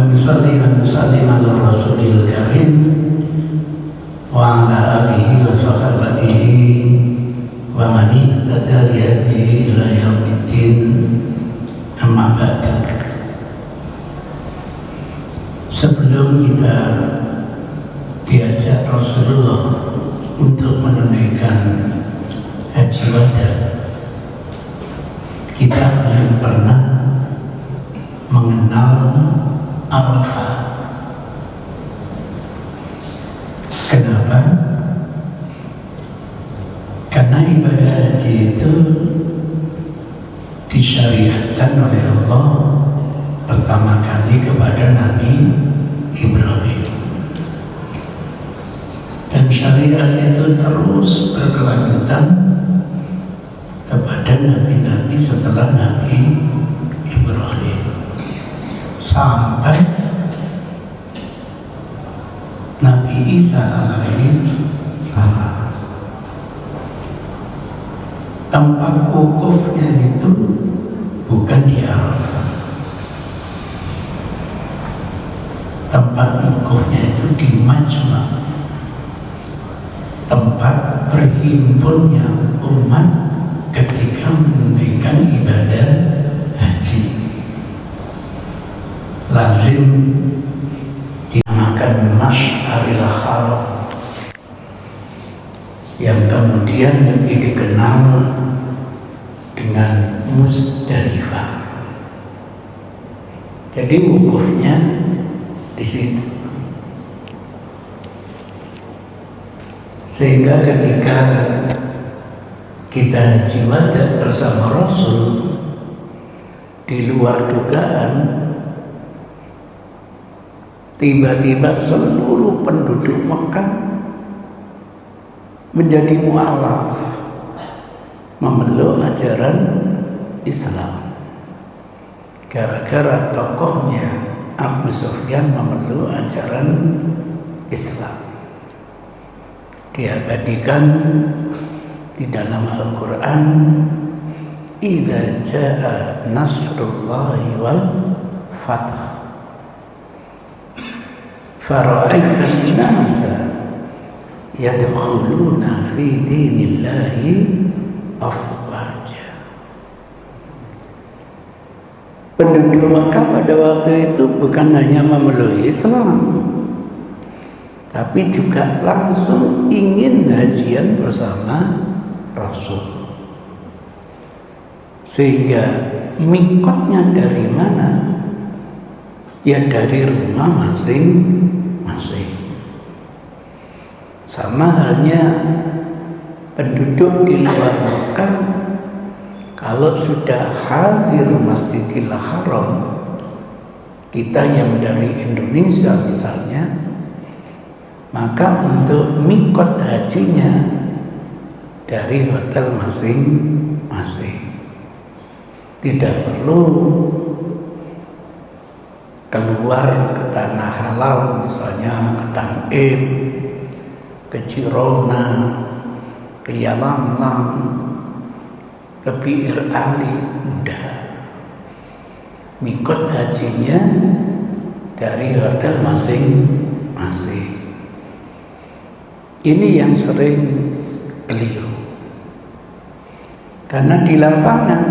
nusalli wa nusallim ala rasulil karim wa ala alihi wa sahabatihi wa man ihtada bi hadihi ila yaumiddin. Amma ba'du. Sebelum kita diajak Rasulullah untuk menunaikan haji wada, kita belum pernah mengenal Arafah. Kenapa? Karena ibadah haji itu disyariatkan oleh Allah pertama kali kepada Nabi Ibrahim, dan syariat itu terus berkelanjutan kepada nabi-nabi setelah Nabi Ibrahim sampai Nabi Isa alaihi salam. Tempat wukufnya itu bukan di Arafah. Tempat wukufnya itu di Majma', tempat berhimpunnya umat ketika menunaikan ibadah haji. Lazim dinamakan Masy'aril Haram, yang kemudian lebih dikenal dengan Musdalifah. Jadi wukufnya di situ. Sehingga ketika kita haji wada bersama Rasul, di luar dugaan tiba-tiba seluruh penduduk Mekah menjadi mu'alaf, memeluk ajaran Islam. Gara-gara tokohnya Abu Sufyan memeluk ajaran Islam. Diabadikan di dalam Al-Quran, idza jaa nasrullahi wal fath fara'aitan nasa yadkhuluna fi dinillahi afwaja. Penduduk Makkah pada waktu itu bukan hanya memeluk Islam, tapi juga langsung ingin hajian bersama Rasul. Sehingga mikotnya dari mana? Ya dari rumah masing-masing. Sama halnya penduduk di luar Mekah, kalau sudah hadir Masjidil Haram, kita yang dari Indonesia misalnya, maka untuk mikot hajinya dari hotel masing-masing. Tidak perlu keluar ke tanah halal, misalnya ke Tanim, ke Jirona, ke Yalamlam, ke Bi'ir Ali. Udah, mikot hajinya dari hotel masing-masing. Ini yang sering keliru, karena di lapangan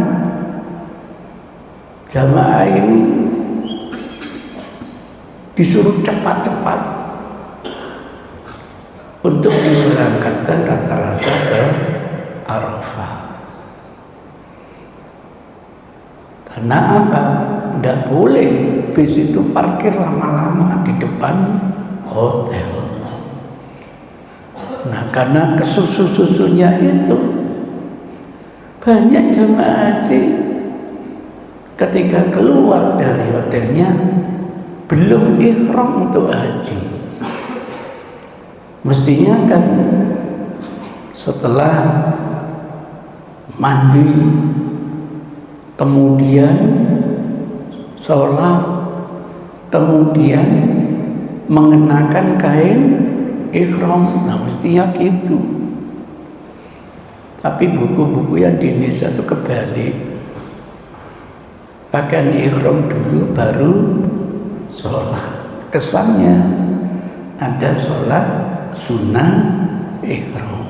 jamaah ini disuruh cepat-cepat untuk diberangkatkan rata-rata ke Arafah. Karena apa? Tidak boleh bis itu parkir lama-lama di depan hotel. Nah, karena kesusu-susunya itu, banyak jemaah haji ketika keluar dari hotelnya belum ihram untuk haji. Mestinya kan setelah mandi, kemudian sholat, kemudian mengenakan kain ihram. Nah, mestinya gitu. Tapi buku-buku yang di Indonesia itu kebalik. Pakaian ihram dulu baru sholat. Kesannya ada sholat sunnah ihram,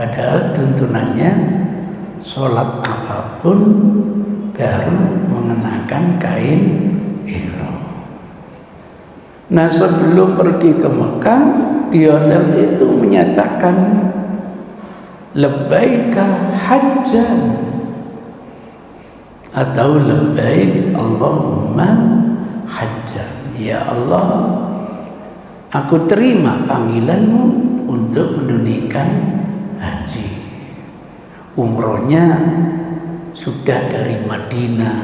padahal tuntunannya sholat apapun baru mengenakan kain ihram. Nah, sebelum pergi ke Mekah, di hotel itu menyatakan labbaika hajjan atau labbaik Allahumma hajjan. Ya Allah, aku terima panggilanmu untuk menunaikan haji. Umrohnya sudah dari Madinah.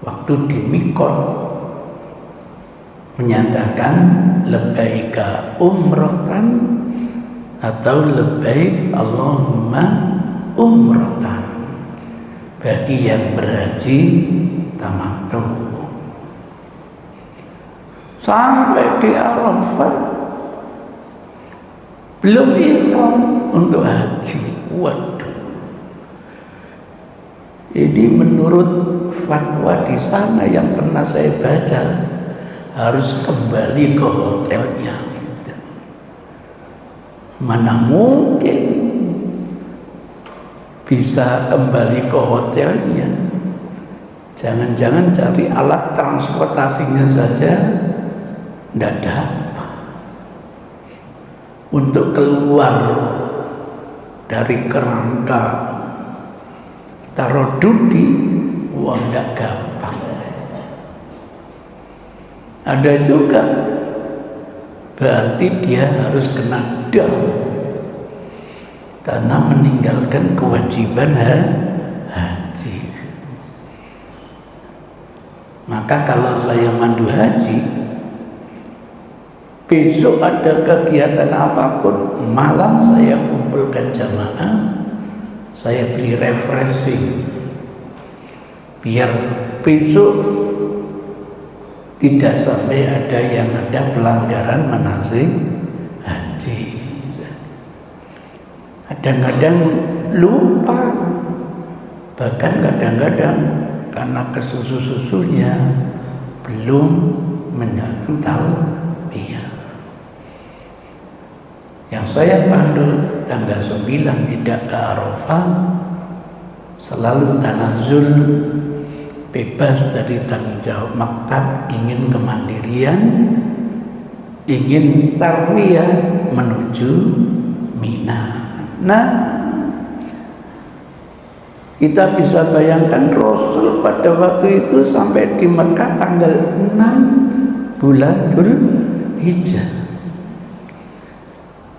Waktu di Mikot menyatakan labbaika umratan atau labbaik Allahumma umratan bagi yang berhaji tamattu. Sampai di Arafah belum ihram untuk haji. Waduh, ini menurut fatwa di sana yang pernah saya baca, harus kembali ke hotelnya. Mana mungkin bisa kembali ke hotelnya? Jangan-jangan cari alat transportasinya saja tidak dapat. Untuk keluar dari kerangka taruh dudi, wah tidak gampang. Ada juga berarti dia harus kena dam karena meninggalkan kewajiban haji. Maka kalau saya mandu haji, besok ada kegiatan apapun, malam saya kumpulkan jamaah, saya beri refreshing, biar besok tidak sampai ada yang ada pelanggaran manasik haji. Kadang-kadang lupa, bahkan kadang-kadang karena kesusu-susunya belum menyangkut talbiyah. Yang saya pandu tanggal 9 tidak ke Arafah, selalu tanazul, bebas dari tanggung jawab maktab, ingin kemandirian, ingin tarwiyah menuju Mina. Nah, kita bisa bayangkan Rasul pada waktu itu sampai di Mekah tanggal 6 bulan Dzulhijjah.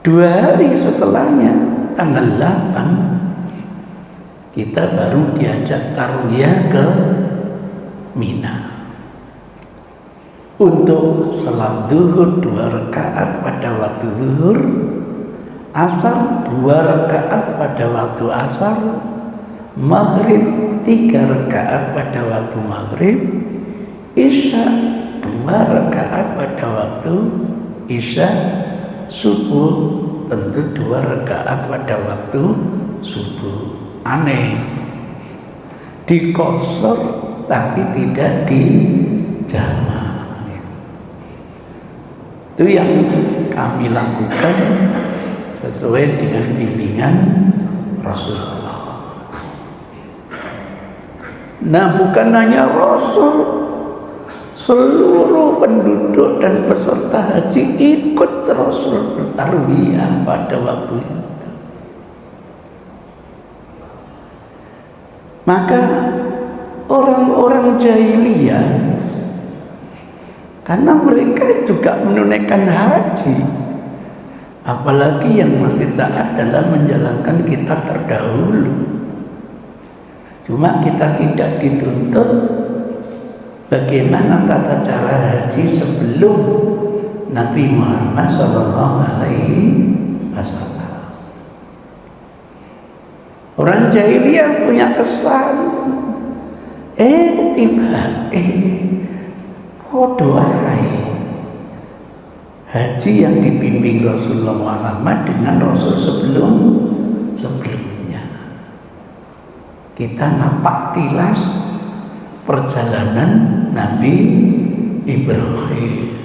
2 hari setelahnya tanggal 8 kita baru diajak tarwiyah ke Mina untuk salat zuhur 2 rakaat pada waktu zuhur, asar 2 rakaat pada waktu asar, maghrib 3 rakaat pada waktu maghrib, isya 2 rakaat pada waktu isya, subuh tentu 2 rakaat pada waktu subuh. Aneh, dikosor tapi tidak dijamak. Itu yang kami lakukan sesuai dengan bimbingan Rasulullah. Nah, bukan hanya Rasul, seluruh penduduk dan peserta haji ikut Rasul bertarwiyah pada waktu itu. Maka orang-orang jahiliyah, karena mereka juga menunaikan haji, apalagi yang masih taat dalam menjalankan kitab terdahulu. Cuma kita tidak dituntut bagaimana tata cara haji sebelum Nabi Muhammad SAW. Orang jahiliyah punya kesan, podo ae haji yang dibimbing Rasulullah Muhammad dengan Rasul sebelumnya. Kita napak tilas perjalanan Nabi Ibrahim.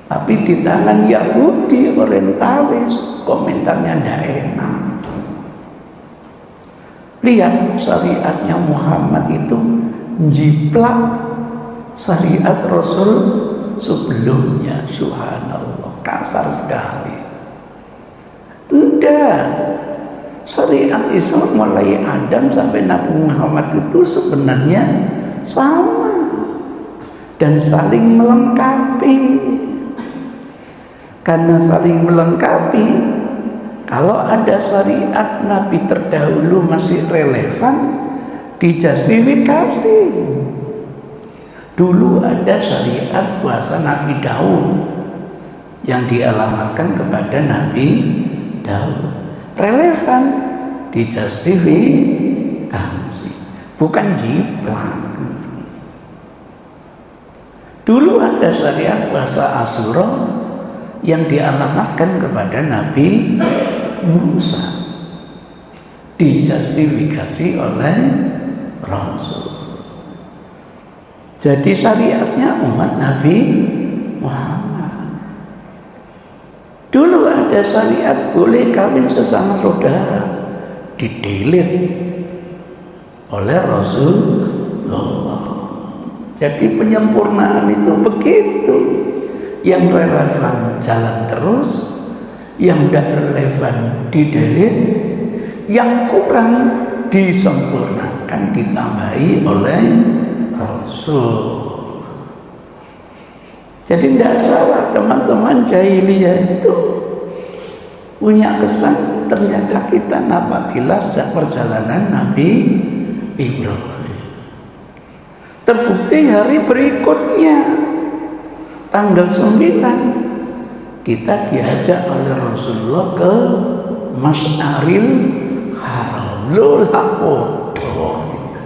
Tapi di tangan Yahudi orientalis komentarnya tidak enak. Lihat syariatnya Muhammad itu jiplak syariat Rasul sebelumnya. Subhanallah, kasar sekali. Tidak, syariat Islam mulai Adam sampai Nabi Muhammad itu sebenarnya sama dan saling melengkapi. Karena saling melengkapi, kalau ada syariat Nabi terdahulu masih relevan, dijustifikasi. Dulu ada syariat puasa Nabi Daud yang dialamatkan kepada Nabi Daud, relevan, dijustifikasi, bukan jiplak. Dulu ada syariat puasa Asyura yang dialamatkan kepada Nabi Musa, dijustifikasi oleh Rasul. Jadi syariatnya umat Nabi Muhammad. Dulu ada syariat boleh kawin sesama saudara, didelit oleh Rasulullah. Jadi penyempurnaan itu begitu. Yang relevan jalan terus, yang tidak relevan didelit, yang kurang disempurnakan, ditambahi oleh Rasul. Jadi tidak salah teman-teman jahiliyah itu punya kesan. Ternyata kita apabila sejak perjalanan Nabi Ibrahim, terbukti hari berikutnya tanggal 9 kita diajak oleh Rasulullah ke Masy'aril Haram. Loh gitu.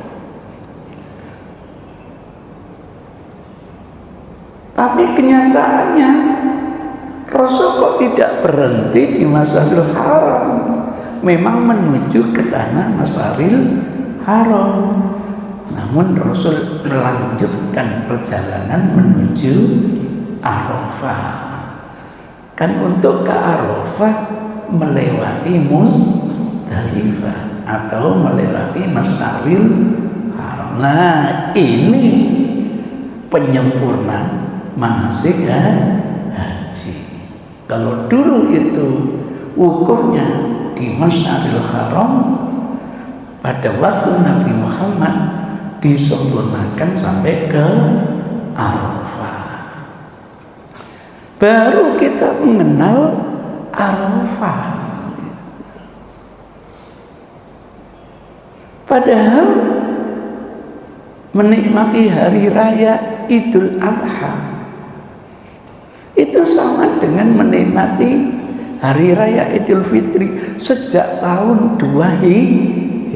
Tapi kenyataannya Rasul kok tidak berhenti di Masy'aril Haram, memang menuju ke tanah Masy'aril Haram. Namun Rasul melanjutkan perjalanan menuju Arafah. Kan untuk ke Arafah melewati Muzdalifah atau melewati Masy'aril Haram. Nah, ini penyempurna manasik haji. Kalau dulu itu wukufnya di Masy'aril Haram, pada waktu Nabi Muhammad disempurnakan sampai ke Arafah. Baru kita mengenal Arafah. Padahal menikmati hari raya Idul Adha itu sama dengan menikmati hari raya Idul Fitri sejak tahun 2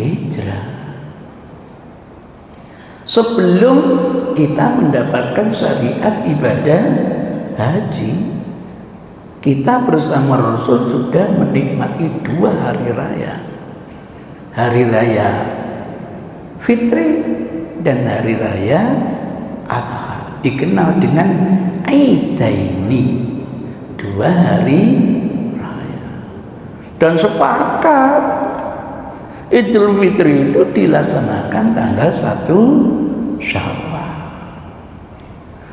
Hijrah. Sebelum kita mendapatkan syariat ibadah haji, kita bersama Rasul sudah menikmati 2 hari raya. Hari raya Fitri dan hari raya Adha, dikenal dengan Aidaini, 2 hari raya. Dan sepakat Idul Fitri itu dilaksanakan tanggal 1 Syawal.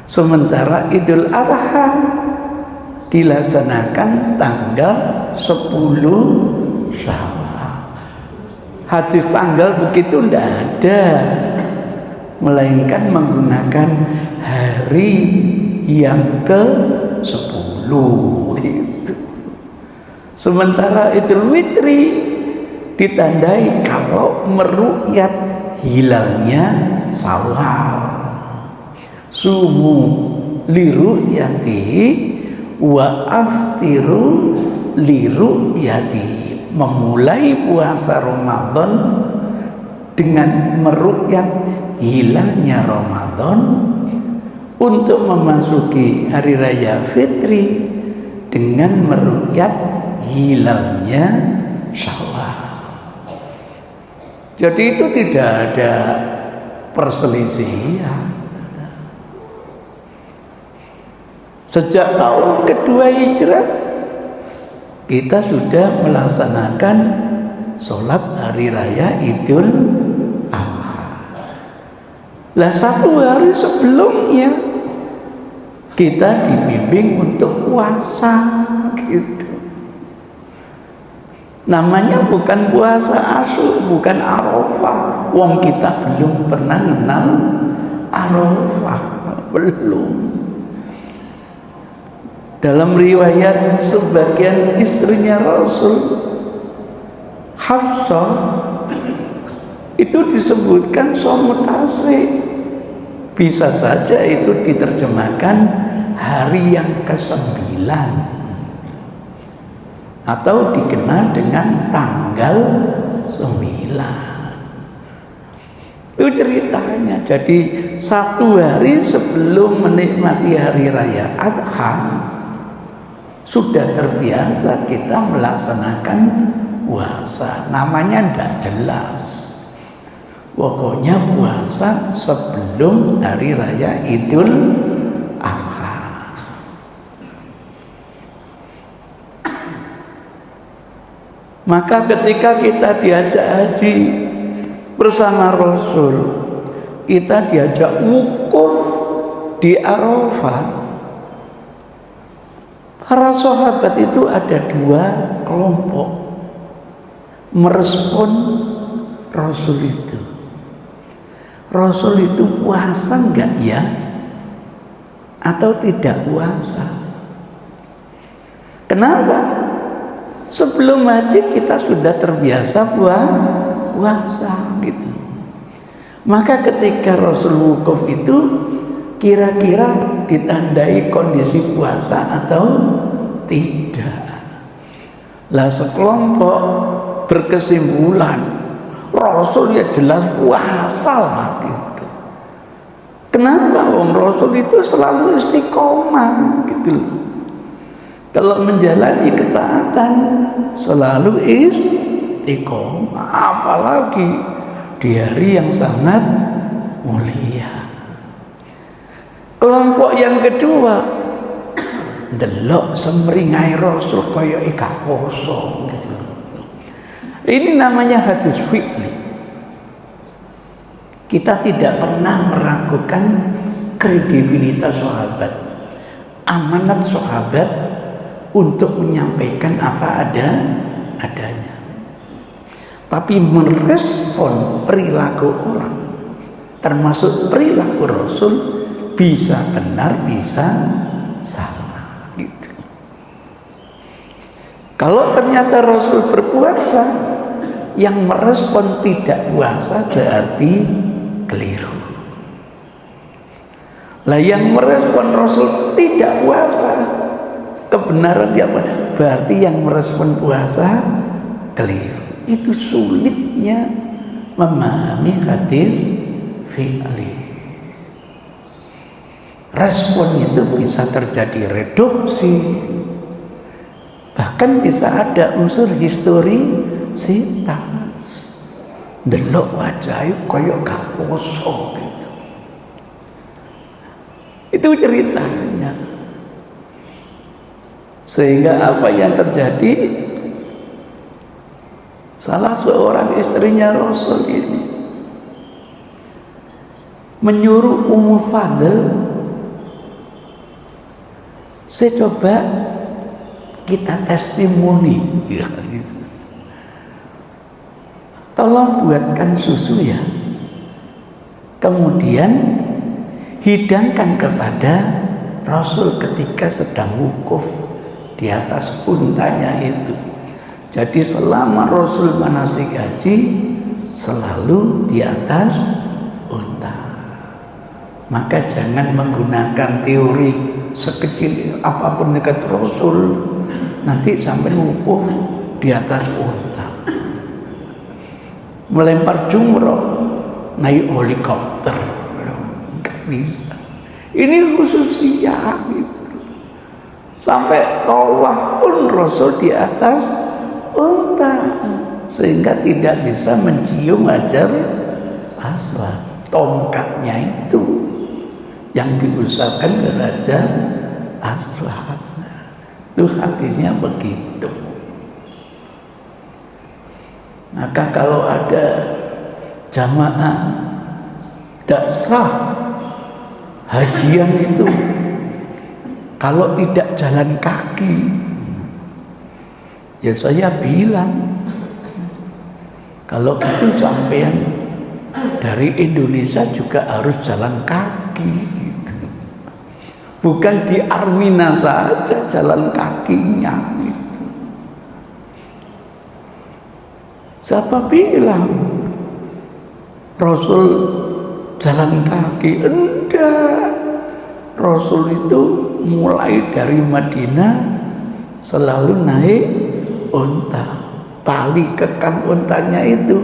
Sementara Idul Adha dilaksanakan tanggal 10 Syawal. Hadis tanggal begitu tidak ada, melainkan menggunakan hari yang ke-10 gitu. Sementara Idul Fitri ditandai kalau meru'yat hilalnya Syawal. Sumu liru'yati wa aftiru liru'yati. Memulai puasa Ramadan dengan meru'yat hilalnya Ramadan, untuk memasuki hari raya Fitri dengan meru'yat hilalnya Syawal. Jadi itu tidak ada perselisihan. Sejak tahun kedua Hijrah kita sudah melaksanakan sholat hari raya Idul Adha. Lah 1 hari sebelumnya kita dibimbing untuk puasa gitu. Namanya bukan puasa Asyura, bukan Arafah. Wong kita belum pernah kenal Arafah, belum. Dalam riwayat sebagian istrinya Rasul, Hafsah, itu disebutkan somutasi. Bisa saja itu diterjemahkan hari yang ke-9 atau dikenal dengan tanggal 9. Itu ceritanya. Jadi 1 hari sebelum menikmati hari raya Adha sudah terbiasa kita melaksanakan puasa. Namanya tidak jelas. Pokoknya puasa sebelum hari raya Idul Adha. Maka ketika kita diajak haji bersama Rasul, kita diajak wukuf di Arafah. Para sahabat itu ada 2 kelompok merespon Rasul itu. Rasul itu puasa enggak ya? Atau tidak puasa? Kenapa? Sebelum haji kita sudah terbiasa puasa gitu. Maka ketika Rasul wukuf itu kira-kira ditandai kondisi puasa atau tidak. Lah sekelompok berkesimpulan Rasul ya jelas puasa lah gitu. Kenapa? Rasul itu selalu istiqomah gitu loh. Kalau menjalani ketaatan selalu istiqomah, apalagi di hari yang sangat mulia. Kelompok yang kedua delok semringai Rasul kaya gak poso gitu. Ini namanya hadis fi'li. Kita tidak pernah meragukan kredibilitas sahabat, amanat sahabat untuk menyampaikan apa adanya. Tapi merespon perilaku orang, termasuk perilaku Rasul, bisa benar, bisa salah gitu. Kalau ternyata Rasul berpuasa, yang merespon tidak puasa berarti keliru. Lah yang merespon Rasul tidak puasa, kebenaran dia apa? Berarti yang merespon puasa keliru. Itu sulitnya memahami hadis fi'li. Respon itu bisa terjadi reduksi, bahkan bisa ada unsur historisitas. Delok wajahnya koyok gak poso gitu. Itu ceritanya. Sehingga apa yang terjadi, salah seorang istrinya Rasul ini menyuruh Ummu Fadl, saya coba kita testimoni ya, gitu. Tolong buatkan susu ya, kemudian hidangkan kepada Rasul ketika sedang wukuf di atas untanya itu. Jadi selama Rasul manasik haji selalu di atas unta. Maka jangan menggunakan teori sekecil apapun dekat Rasul, nanti sampai wukuf di atas unta. Melempar jumroh naik helikopter nggak bisa. Ini khususnya gitu. Sampai tawaf pun Rasul di atas unta, sehingga tidak bisa mencium Hajar Aswad. tongkatnya itu yang diusahakan ke Raja Aswad. Itu hadisnya begitu. Maka kalau ada jamaah tidak sah hajian itu kalau tidak jalan kaki, ya saya bilang kalau gitu sampean dari Indonesia juga harus jalan kaki gitu. Bukan di Armina saja jalan kakinya gitu. Siapa bilang Rasul jalan kaki? Enggak. Rasul itu mulai dari Madinah selalu naik unta. Tali kekang untanya itu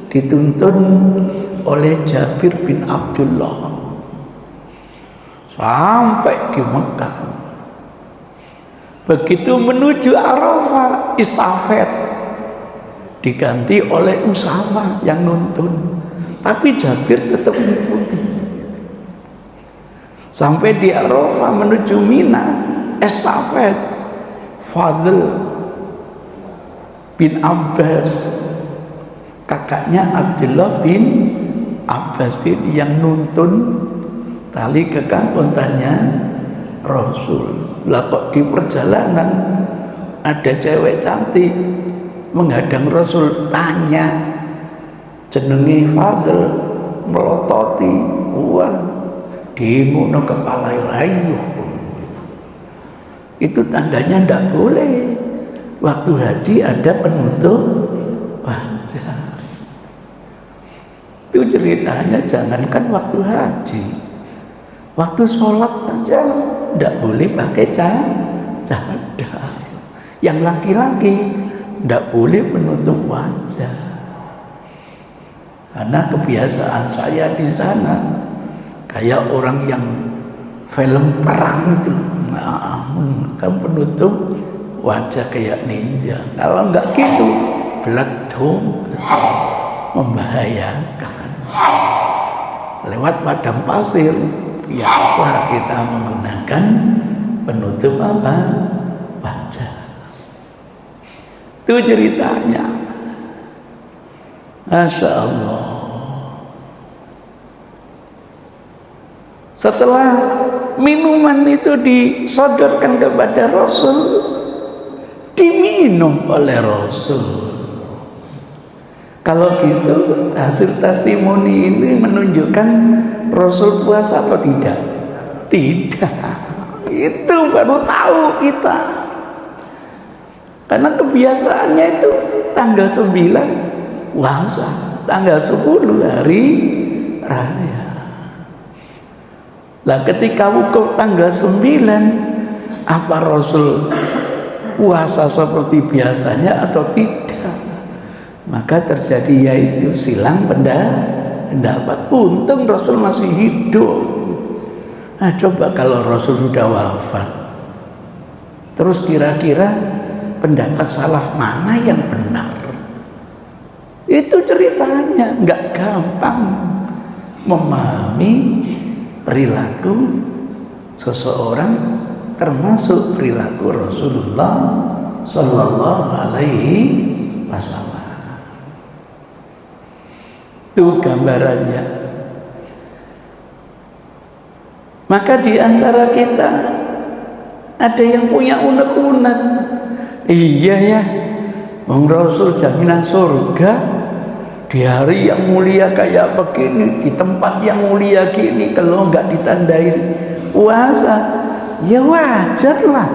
dituntun oleh Jabir bin Abdullah sampai di Mekah. Begitu menuju Arafah, istafet diganti oleh Usama yang nuntun, tapi Jabir tetap mengikuti. Sampai di Arafah menuju Mina, estafet Fadl bin Abbas, kakaknya Abdullah bin Abbas ini yang nuntun tali kekang untanya Rasul. Lah kok di perjalanan ada cewek cantik menghadang Rasul, tanya jenenge Fadl, melototi, wah dimuno kepala rayu. Itu tandanya ndak boleh. Waktu haji ada penutup wajah. Itu ceritanya jangankan waktu haji, waktu sholat saja ndak boleh pakai cadar. Yang laki-laki ndak boleh menutup wajah. Karena kebiasaan saya di sana kayak orang yang film perang itu, kan penutup wajah kayak ninja. Kalau enggak gitu, beledung, membahayakan. Lewat padang pasir biasa kita menggunakan penutup apa? Wajah. Itu ceritanya. Masya Allah. Setelah minuman itu disodorkan kepada Rasul, diminum oleh Rasul. Kalau gitu hasil testimoni ini menunjukkan Rasul puasa atau tidak? Tidak. Itu baru tahu kita. Karena kebiasaannya itu tanggal 9 puasa, tanggal 10 hari raya. Lah ketika wukuf tanggal 9, apa Rasul puasa seperti biasanya atau tidak? Maka terjadi yaitu silang pendapat. Untung Rasul masih hidup. Nah coba kalau Rasul sudah wafat, terus kira-kira pendapat salaf mana yang benar? Itu ceritanya. Nggak gampang memahami perilaku seseorang, termasuk perilaku Rasulullah Sallallahu Alaihi Wasallam. Itu gambarannya. Maka di antara kita ada yang punya unek-unek. Iya ya, Bang Rasul jaminan surga di hari yang mulia kayak begini, di tempat yang mulia gini, kalau nggak ditandai puasa, ya wajar lah.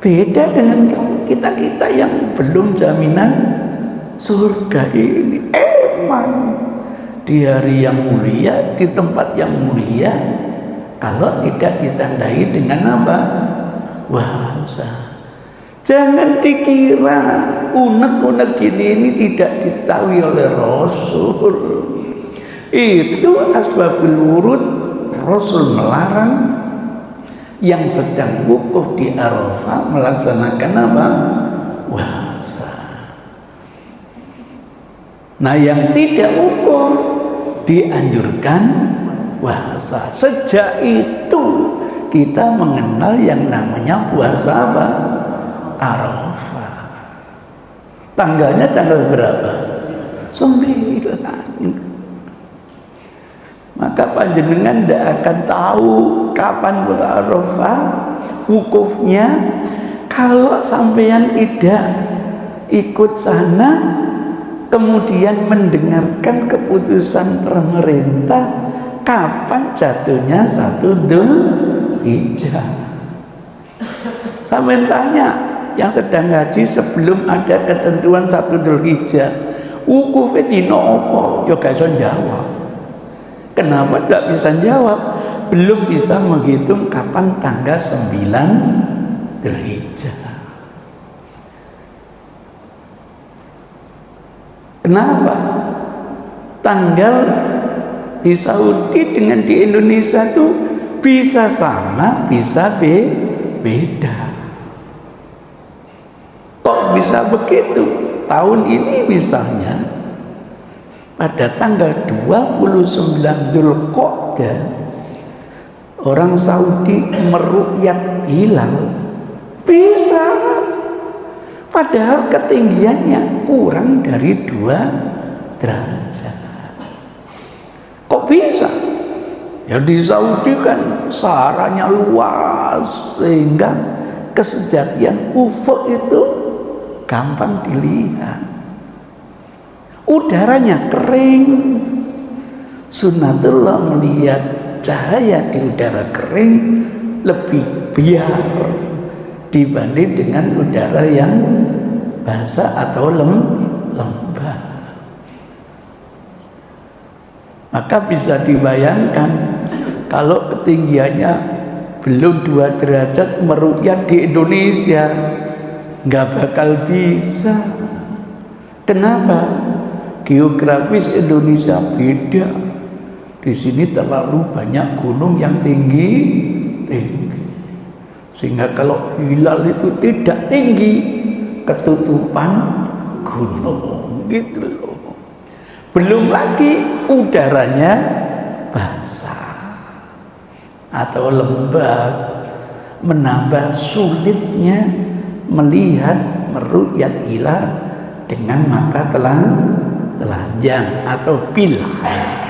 Beda dengan kita-kita yang belum jaminan surga ini. Emang di hari yang mulia, di tempat yang mulia, kalau tidak ditandai dengan apa? Puasa. Jangan dikira unek-unek ini tidak ditahui oleh Rasul. Itu asbabul wurud. Rasul melarang yang sedang wukuf di Arafah melaksanakan apa? Puasa. Nah yang tidak wukuf dianjurkan puasa. Sejak itu kita mengenal yang namanya puasa apa? Arafah. Tanggalnya tanggal berapa? 9. Maka panjenengan tidak akan tahu kapan Arafah wukufnya kalau sampeyan tidak ikut sana, kemudian mendengarkan keputusan pemerintah kapan jatuhnya 1 Dzulhijjah. Sampeyan tanya yang sedang haji sebelum ada ketentuan 1 Dzulhijjah, wukufnya dina apa? Ya gak bisa jawab. Kenapa tidak bisa jawab? Belum bisa menghitung kapan tanggal 9 Dzulhijjah. Kenapa? Tanggal di Saudi dengan di Indonesia tuh bisa sama, bisa beda. Kok bisa begitu? Tahun ini misalnya pada tanggal 29 Dzulqa'dah orang Saudi meru'yat hilal bisa, padahal ketinggiannya kurang dari 2 derajat. Kok bisa? Ya di Saudi kan saharanya luas sehingga kesejatian ufuk itu gampang dilihat. Udaranya kering. Sunnatullah melihat cahaya di udara kering lebih biar dibanding dengan udara yang basah atau lembab. Maka bisa dibayangkan kalau ketinggiannya belum 2 derajat meru'yat di Indonesia, nggak bakal bisa. Kenapa? Geografis Indonesia beda. Di sini terlalu banyak gunung yang tinggi, sehingga kalau hilal itu tidak tinggi, ketutupan gunung, gitu loh. Belum lagi udaranya basah atau lembab, menambah sulitnya melihat meru'yat hilal dengan mata telanjang atau bilhail.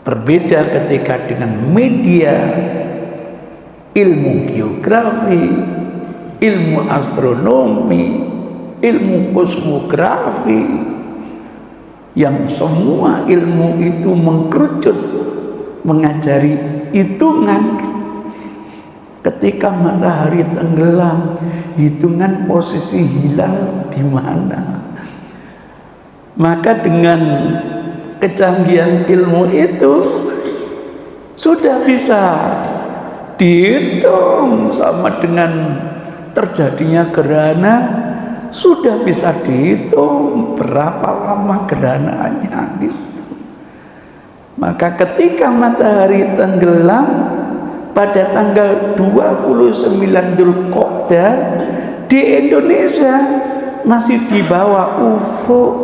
Berbeda ketika dengan media ilmu geografi, ilmu astronomi, ilmu kosmografi, yang semua ilmu itu mengkerucut mengajari hitungan. Ketika matahari tenggelam, hitungan posisi hilal di mana. Maka dengan kecanggihan ilmu itu sudah bisa dihitung sama dengan terjadinya gerhana, sudah bisa dihitung berapa lama gerhananya gitu. Maka ketika matahari tenggelam pada tanggal 29 Dzulqa'dah di Indonesia masih di bawah ufuk,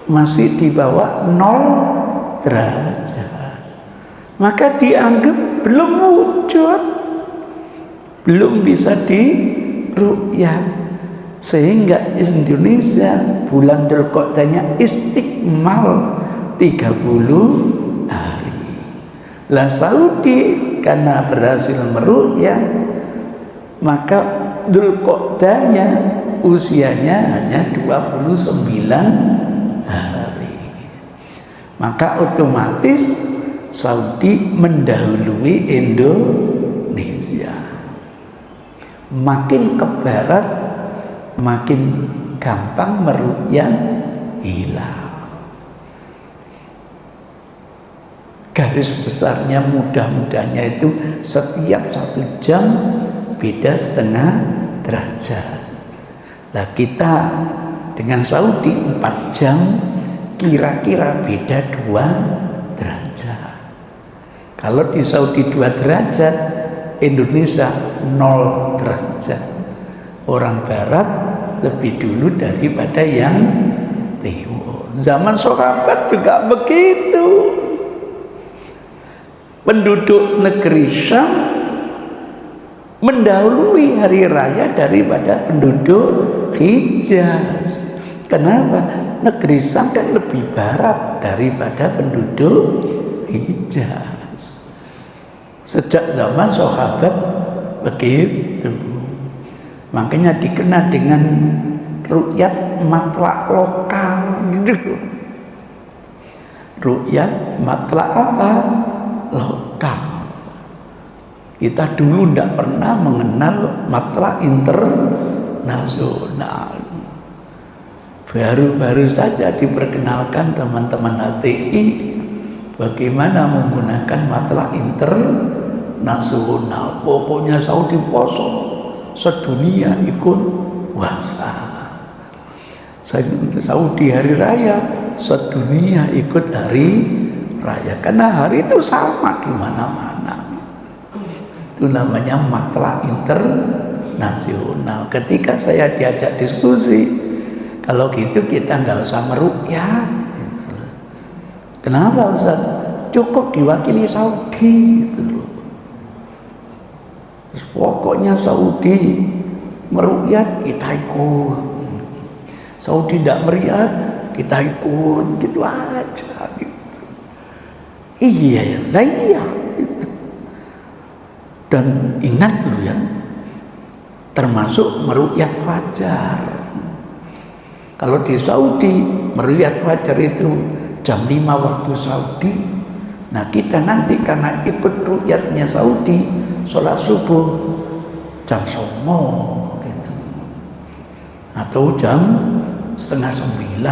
masih di bawah 0 derajat. Maka dianggap belum wujud, belum bisa diru'yat. Sehingga Indonesia bulan Dzulqa'dahnya istiqmal 30 hari. Lah Saudi karena berhasil meru'yat, maka Dzulqa'dahnya usianya hanya 29 hari. Maka otomatis Saudi mendahului Indonesia. Makin ke barat makin gampang meru'yat hilal. Garis besarnya mudah-mudahnya itu setiap 1 jam beda setengah derajat. Nah kita dengan Saudi 4 jam kira-kira beda 2 derajat. Kalau di Saudi 2 derajat, Indonesia 0 derajat. Orang barat lebih dulu daripada yang timur. Zaman sahabat juga begitu. Penduduk negeri Syam mendahului hari raya daripada penduduk Hijaz. Kenapa? Negeri Syam kan lebih barat daripada penduduk Hijaz. Sejak zaman sahabat begitu. Makanya dikenal dengan ru'yat matlak lokal gitu. Ru'yat matlak apa? Lokal. Kita dulu tidak pernah mengenal matlak internasional. Baru-baru saja diperkenalkan teman-teman HTI bagaimana menggunakan matlak internasional. Pokoknya Saudi poso, sedunia ikut puasa. Saudi hari raya, sedunia ikut hari raya. Karena hari itu sama di mana-mana. Itu namanya matlak internasional. Ketika saya diajak diskusi, kalau gitu kita nggak usah meruqyah. Kenapa Ustaz? Cukup diwakili Saudi gitu loh. Pokoknya Saudi meruqyah kita ikut. Saudi tidak meriat kita ikut, gitu aja gitu. Iya gitu. Dan ingat dulu ya, termasuk meruqyah fajar. Kalau di Saudi meruqyah fajar itu jam 5 waktu Saudi. Nah kita nanti karena ikut ruqyatnya Saudi, sholat subuh jam 9 gitu. Atau jam 8:30.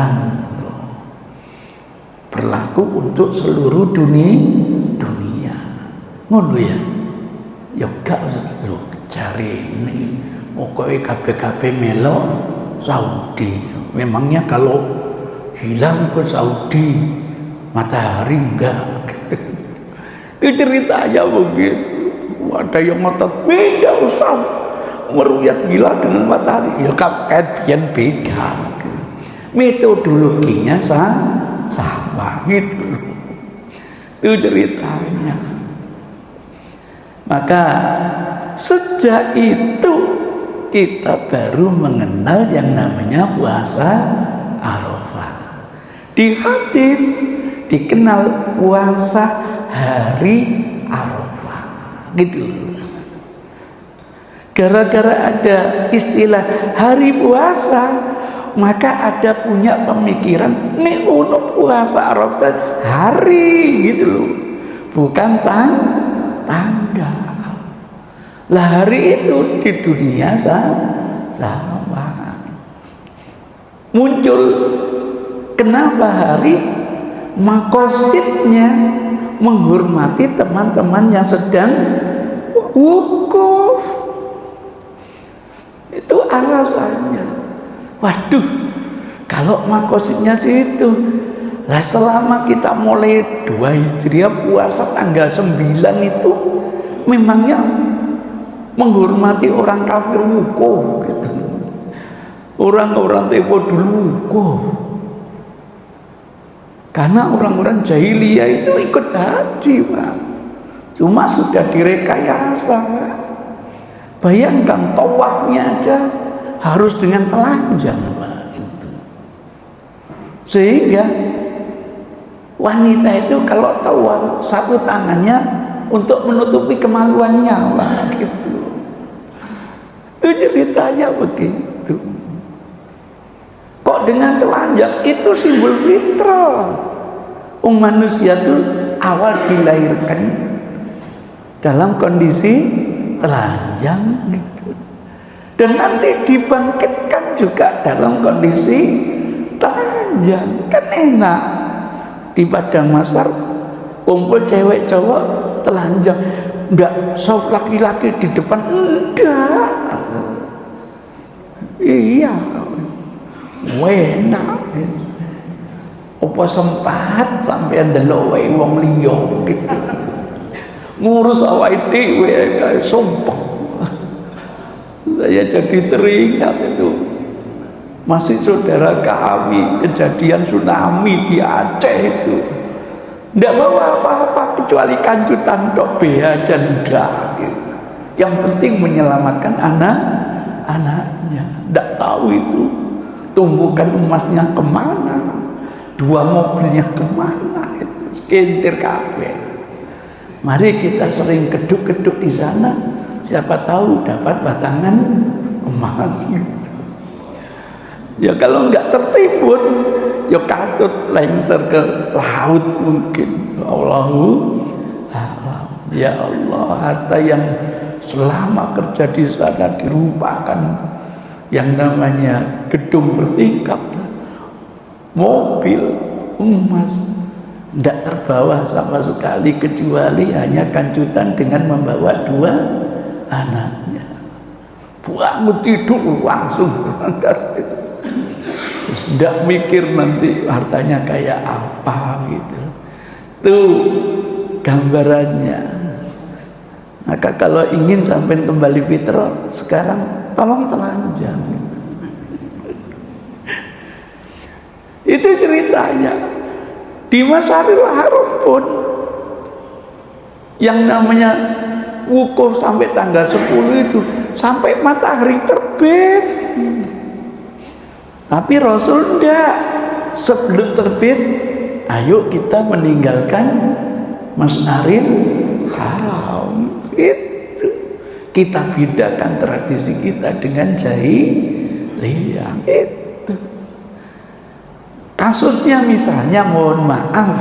Berlaku untuk seluruh dunia. Ngono ya. Ya gak lho cari ini. Pokoknya kabeh-kabeh melok Saudi. Memangnya kalau hilang ke Saudi matahari enggak? Itu ceritanya begitu. Ada yang ngotot beda Ustaz. Meruqyah hilal dengan matahari. Ya kan beda. Metodologinya sama gitu. Itu ceritanya. Maka sejak itu kita baru mengenal yang namanya puasa Arafah. Di hadis dikenal puasa hari Arafah. Gitu. Gara-gara ada istilah hari puasa, maka ada punya pemikiran nih untuk puasa Arafah hari gitu loh, bukan tanggal. Lah hari itu di dunia sama. Muncul kenapa hari? Makosidnya menghormati teman-teman yang sedang wukuf. Itu alasannya. Waduh, kalau makosidnya situ, lah selama kita mulai 2 Hijriah puasa tanggal 9 itu memangnya menghormati orang kafir wukuf gitu. Orang-orang tempo dulu wukuf. Karena orang-orang jahiliyah itu ikut haji, Pak. Cuma sudah direkayasa. Bayangkan tawafnya aja harus dengan telanjang, Pak. Itu. Sehingga wanita itu kalau tawaf satu tangannya untuk menutupi kemaluannya, Pak, gitu. Itu ceritanya begitu. Kok dengan telanjang? Itu simbol fitrah. Manusia itu awal dilahirkan dalam kondisi telanjang gitu. Dan nanti dibangkitkan juga dalam kondisi telanjang. Kan enak. Di padang mahsyar kumpul cewek cowok telanjang. Enggak, soft laki-laki di depan. Enggak. Iya. Enak. Apa sempat sampai ndelok wae wong liya gitu. Ngurus awake dhewe kae sumpah. Saya jadi teringat itu Masih saudara kami kejadian tsunami di Aceh itu tidak bawa apa-apa kecuali kancutan tok bea janda gitu. Yang penting menyelamatkan anaknya. Tidak tahu itu tumbukan emasnya kemana, 2 mobilnya kemana, itu skentir kabeh. Mari kita sering keduk-keduk di sana, siapa tahu dapat batangan emas. Ya kalau nggak tertimbun, ya katut lengser ke laut mungkin. Allahu a'lam. Ya Allah, harta yang selama kerja di sana dirupakan yang namanya gedung bertingkat, mobil, emas, tidak terbawa sama sekali kecuali hanya kancutan dengan membawa 2 anaknya. Bangun tidur langsung berangkat. Tidak mikir nanti hartanya kayak apa gitu. Tuh gambarannya. Maka kalau ingin sampai kembali fitrah, sekarang tolong telanjang gitu. Itu ceritanya. Di Masjidil Haram pun yang namanya wukuf sampai tanggal 10 itu sampai matahari terbit. Tapi Rasul enggak, sebelum terbit ayo kita meninggalkan Masjidil Haram. Itu kita bedakan tradisi kita dengan jahiliyah. Itu kasusnya misalnya, mohon maaf,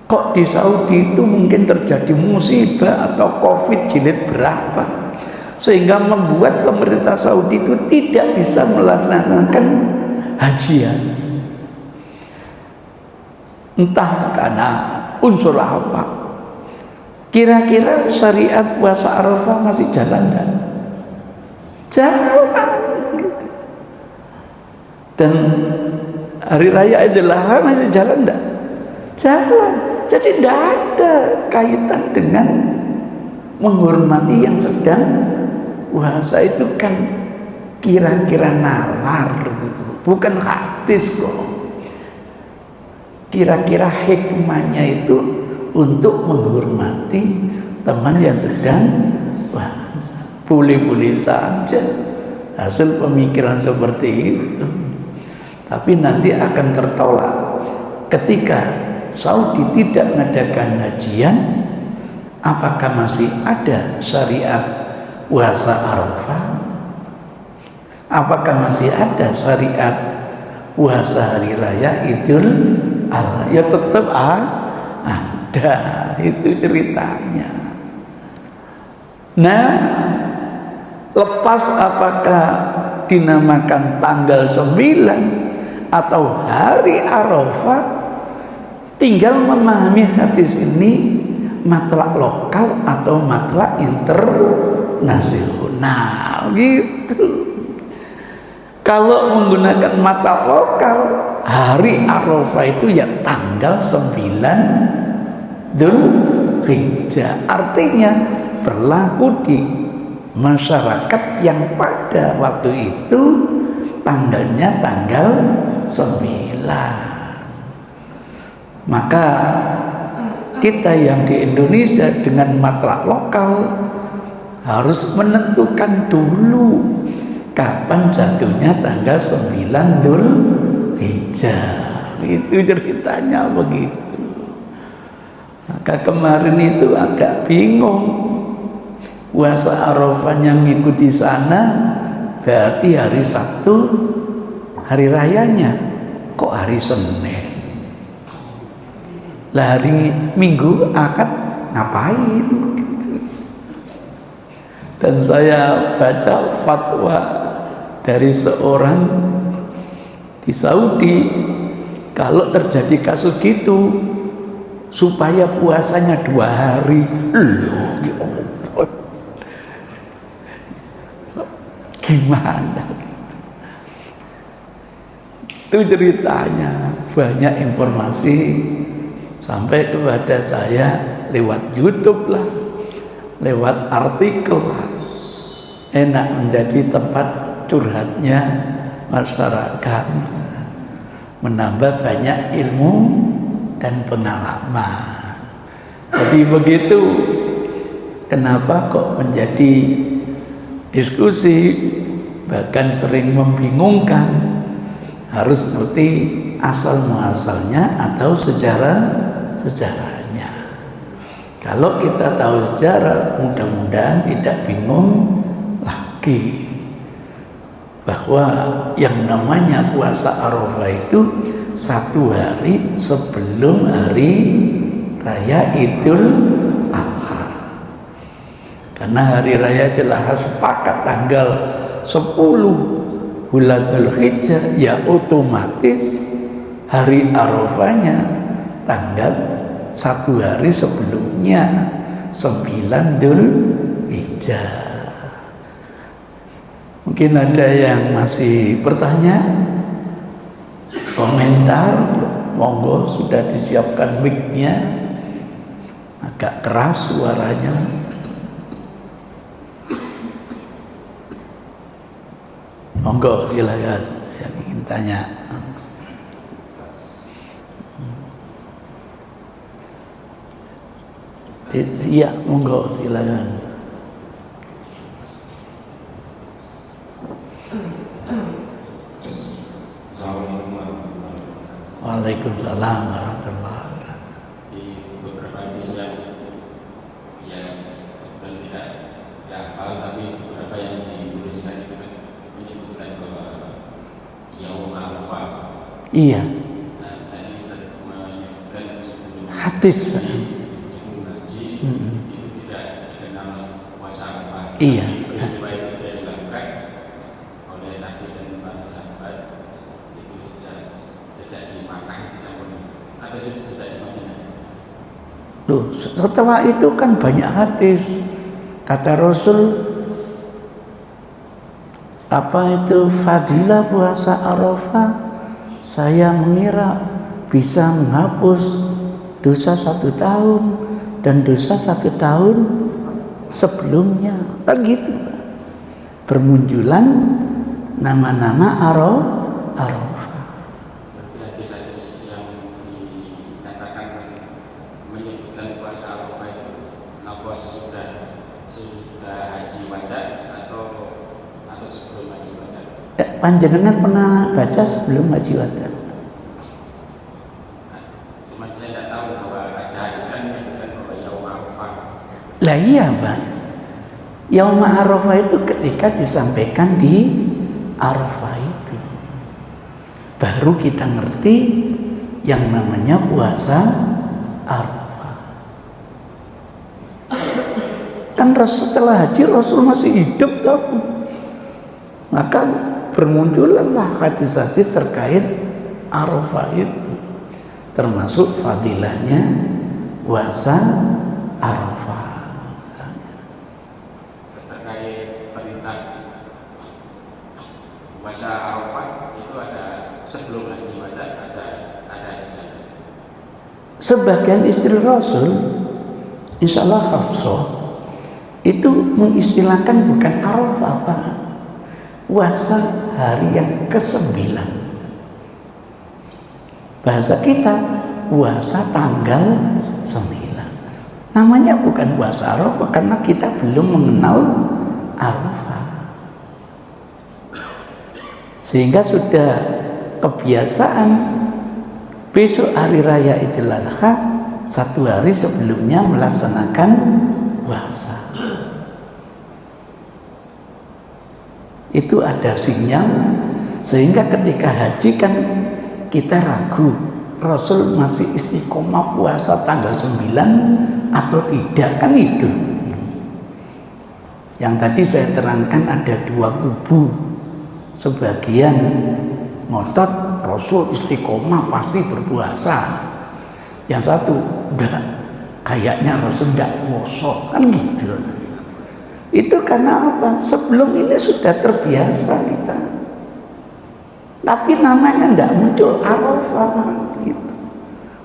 kok di Saudi itu mungkin terjadi musibah atau COVID jilid berapa sehingga membuat pemerintah Saudi itu tidak bisa melaksanakan hajian. Entah karena unsur apa. Kira-kira syariat puasa Arafah masih jalan enggak? Jalan gitu. Dan hari raya Idul Adha masih jalan enggak? Jalan. Jadi tidak ada kaitan dengan menghormati yang sedang puasa. Itu kan kira-kira nalar gitu. Bukan hadis kok. Kira-kira hikmahnya itu untuk menghormati teman yang sedang puasa. Boleh-boleh saja hasil pemikiran seperti itu. Tapi nanti akan tertolak ketika Saudi tidak mengadakan hajian. Apakah masih ada syariat puasa Arafah? Apakah masih ada syariat puasa hari raya Idul Adha? Ya tetap ada. Itu ceritanya. Nah, lepas apakah dinamakan tanggal 9 atau hari Arafah, tinggal memahami hadis ini matlak lokal atau matlak internasional gitu. Kalau menggunakan matlak lokal, hari Arafah itu ya tanggal 9 Dzulhijjah. Artinya berlaku di masyarakat yang pada waktu itu tanggalnya tanggal 9. Maka kita yang di Indonesia dengan matlak lokal harus menentukan dulu kapan jatuhnya tanggal 9 Dzulhijjah. Itu ceritanya begitu. Maka kemarin itu agak bingung. Puasa Arafahnya ngikuti sana, berarti hari Sabtu hari rayanya kok hari Senin. Lah hari Minggu Ahad ngapain gitu. Dan saya baca fatwa dari seorang di Saudi, kalau terjadi kasus gitu supaya puasanya 2 hari. Loh, gimana gitu. Itu ceritanya. Banyak informasi sampai kepada saya lewat YouTube lah, lewat artikel lah. Enak menjadi tempat curhatnya masyarakat, menambah banyak ilmu dan pengalaman. Jadi begitu. Kenapa kok menjadi diskusi, bahkan sering membingungkan? Harus ngerti asal muasalnya atau sejarahnya. Kalau kita tahu sejarah, mudah-mudahan tidak bingung lagi bahwa yang namanya puasa Arafah itu 1 hari sebelum hari raya Idul Adha. Karena hari raya Idul Adha sepakat tanggal 10 bulan Dzulhijjah, ya otomatis hari Arafahnya tanggal 1 hari sebelumnya 9 Dzulhijjah. Mungkin ada yang masih bertanya, komentar, monggo, sudah disiapkan mic-nya, agak keras suaranya. Monggo, silakan yang ingin tanya. Iya, monggo, silakan. Waalaikumsalam warahmatullahi wabarakatuh. Di beberapa hadis yang tidak hafal, tapi beberapa yang dituliskan itu kan menyebutkan bahwa Yaum Arafah. Iya. Nah, tadi saya menyebutkan sebelum Hadis. haji itu tidak dikenal puasa Arafah. Iya. Peristiwa itu sudah dilakukan oleh Nabi dan para sahabat itu sejak di Makkah atau sejak di Madinah. Loh, setelah itu kan banyak hadis. Kata Rasul, apa itu fadilah puasa Arafah? Saya mengira bisa menghapus dosa 1 tahun dan dosa 1 tahun sebelumnya. Kan gitu. Bermunculan nama-nama Arafah. Hadis-hadis yang dikatakan menyebutkan puasa Arafah itu puasa sudah haji wada atau sebelum haji wada. Panjenengan pernah baca sebelum haji wada? Cuma saya tidak tahu bahwa ada hadis yang menyebutkan bahwa Yaum Arafah. Lah iya, Pak. Yaum Arafah itu ketika disampaikan di Arafah itu, baru kita ngerti yang namanya puasa Arafah. Kan setelah haji Rasul masih hidup toh. Maka bermunculanlah hadis-hadis terkait Arafah itu, termasuk fadilahnya puasa Arafah. Terkait perintah puasa Arafah itu ada sebelum haji wada, ada hadis. Sebagian istri Rasul, insya Allah Hafsah, itu mengistilahkan bukan Arafah, Pak, puasa hari yang ke-9. Bahasa kita puasa tanggal 9. Namanya bukan puasa Arafah karena kita belum mengenal Arafah. Sehingga sudah kebiasaan besok hari raya Idul Adha 1 hari sebelumnya melaksanakan puasa. Itu ada sinyal, sehingga ketika haji kan kita ragu Rasul masih istiqomah puasa tanggal 9 atau tidak, kan itu. Yang tadi saya terangkan ada 2 kubu. Sebagian ngotot Rasul istiqomah pasti berpuasa. Yang satu enggak, kayaknya Rasul enggak puasa, kan gitu. Itu karena apa? Sebelum ini sudah terbiasa kita. Tapi namanya enggak muncul Arafah gitu.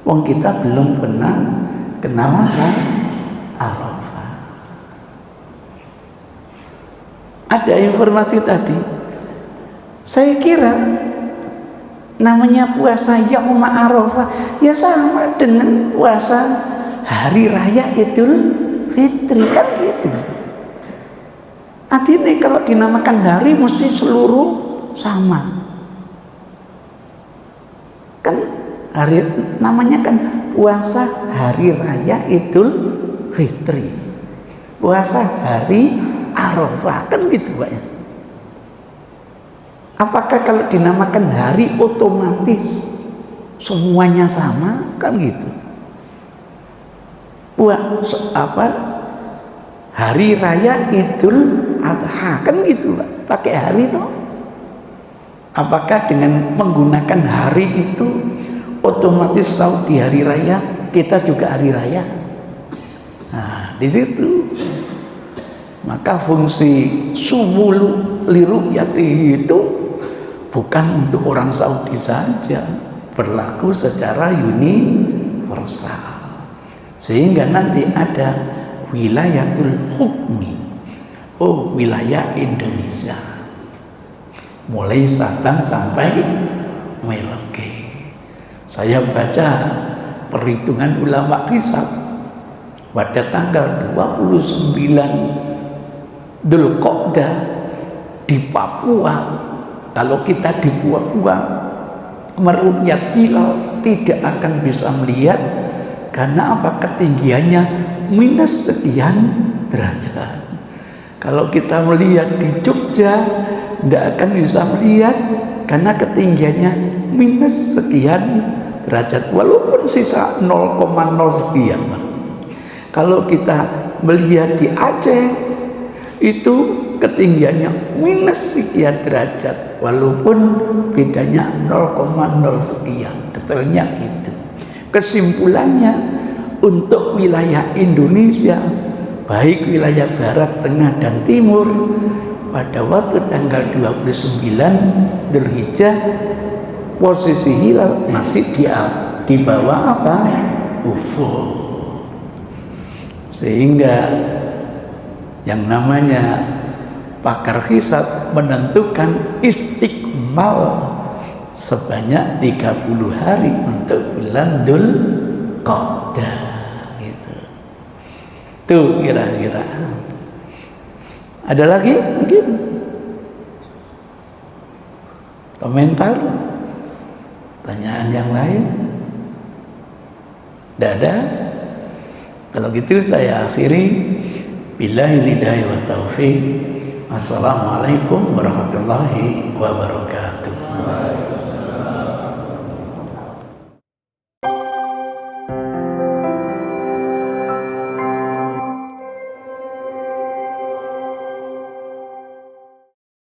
Wong kita belum pernah kenal Arafah. Ada informasi tadi Saya kira namanya puasa Yaum Arafah ya sama dengan puasa hari raya Idul Fitri, kan gitu. Artinya kalau dinamakan hari mesti seluruh sama. Kan hari namanya kan puasa hari raya Idul Fitri, puasa hari Arafah, kan gitu Pak ya. Apakah kalau dinamakan hari otomatis semuanya sama, kan gitu? Hari raya Idul Adha, kan gitu Pak, pakai hari itu. Apakah dengan menggunakan hari itu otomatis Saudi hari raya, kita juga hari raya? Nah, di situ maka fungsi sumulu liru'yati itu bukan untuk orang Saudi saja, berlaku secara universal. Sehingga nanti ada wilayatul hukmi, wilayah Indonesia, mulai Sabang sampai Merauke. Saya baca perhitungan ulama hisab pada tanggal 29 Dzulqa'dah di Papua. Kalau kita di Papua meru'yat hilal tidak akan bisa melihat, karena apa? Ketinggiannya minus sekian derajat. Kalau kita melihat di Jogja tidak akan bisa melihat karena ketinggiannya minus sekian derajat, walaupun sisa 0,0 sekian. Kalau kita melihat di Aceh itu ketinggiannya minus sekian derajat, walaupun bedanya 0,0 sekian, detailnya gitu. Kesimpulannya, untuk wilayah Indonesia, baik wilayah barat, tengah, dan timur, pada waktu tanggal 29 Dzulhijjah, posisi hilal masih di bawah apa? Ufuk. Sehingga yang namanya pakar hisab menentukan istiqmal sebanyak 30 hari untuk bulan Dzulqa'dah gitu. Tuh kira-kira. Ada lagi mungkin komentar, pertanyaan yang lain? Tidak ada? Kalau gitu saya akhiri. Billahi hidayah wa taufiq. Assalamualaikum warahmatullahi wabarakatuh.